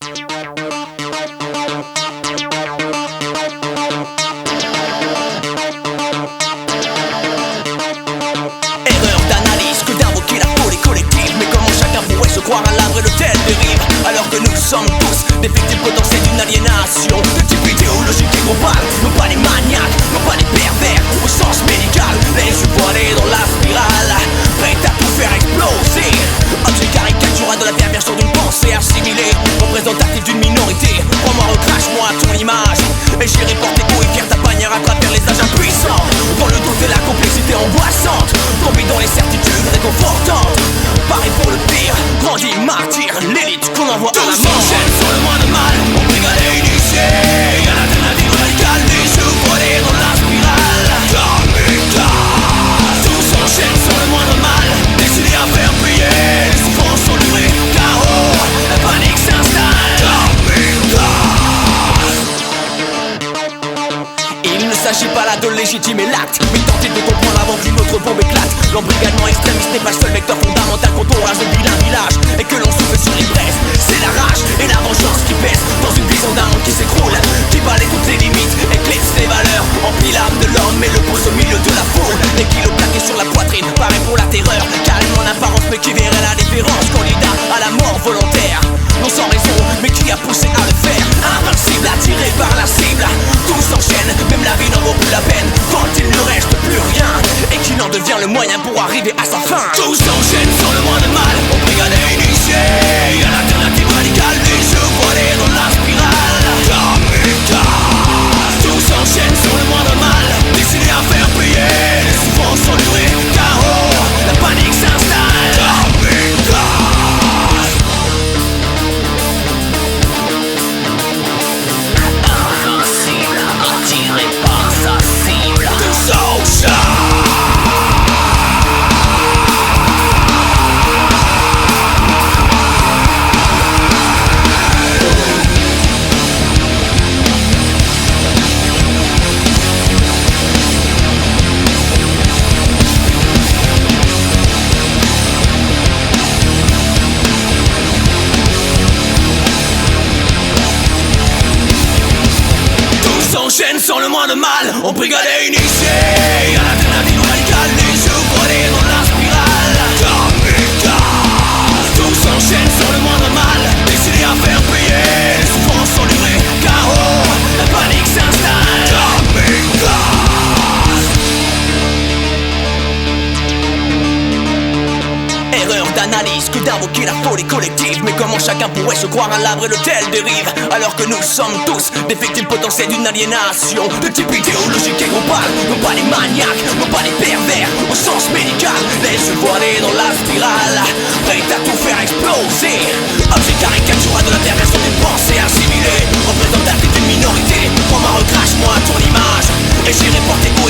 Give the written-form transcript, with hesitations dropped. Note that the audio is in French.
Erreur d'analyse que d'invoquer la folie collective. Mais comment chacun pourrait se croire à l'abri de telles dérives, alors que nous sommes tous des victimes potentielles d'une aliénation de type idéologique et global. Non pas les maniaques, non pas les pervers au sens médical, les yeux voilés dans la spirale, prêts à tout faire exploser. Objet caricatural de la perversion d'une pensée assimilée, représentatif d'une minorité. Prends-moi, recrache-moi ton image, et j'irai porter haut et fier ta bannière à travers les âges impuissants. Dans le doute et la complexité angoissante, tombé dans les certitudes réconfortantes. Pareil pour le pire, grandi martyr, l'élite qu'on envoie à la mort. Tous s'enchaînent sur le moins de mal, on brigade et initié. Y'a l'alternative radicale, des yeux voilés dans la spirale. Kamikaze. Tous s'enchaînent sur le moins de mal, décidés à faire payer. Les souffrances sont durées, chaos, la panique s'installe. Kamikaze. Il ne s'agit pas là de légitimer l'acte, mais tenter de comprendre avant qu'une autre bombe éclate. L'embrigadement extrémiste n'est pas le seul vecteur fondamental quand on rage depuis d'un village et que l'on souffle sur les braises. C'est la rage et la vengeance qui pèsent dans une vision d'un monde qui s'écroule, qui balaie toutes les limites, éclipse les valeurs, emplit l'âme de l'homme et le pose au milieu de la foule. Des kilos plaqués sur la poitrine, pareil pour la terreur, carrément en apparence mais qui verrait la différence. Candidat à la mort volontaire, non sans raison, mais qui a poussé à le faire. Invincible, attiré par la cible, tout s'enchaîne, même la vie n'en vaut plus la peine quand il ne reste plus rien et qu'il en devient le moyen pour arriver à sa fin. Tout s'enchaîne sur le moins de mal, on brigade et initié. Y'a l'alternative radicale, des yeux voilés dans la spirale. Kamikaze. Tout s'enchaîne sur le moins de mal, décidé à faire payer. Les souffrances sont durées, chaos, la panique s'installe. Kamikaze. Invincible, attiré par sa cible. Tout s'enchaîne. S'enchaîne sans le moins de mal, on brigade et initié. Y'a l'alternative radicale, les yeux voilés dans la spirale. Kamikaze. Tout s'enchaîne sans le moins de mal, décidé à faire payer. Les souffrances sont durées, chaos, la panique s'installe. Kamikaze. Erreur d'analyse que d'invoquer la folie collective. Mais comment chacun pourrait se croire à l'abri de telles dérives, alors que nous sommes tous des victimes potentielles d'une aliénation de type idéologique et global. Non pas les maniaques, non pas les pervers au sens médical, les yeux voilés dans la spirale, prêts à tout faire exploser. Objet caricatural de la perversion d'une pensée assimilée, représentatif d'une minorité. Prends-moi, recrache-moi ton image, et j'irai porter haut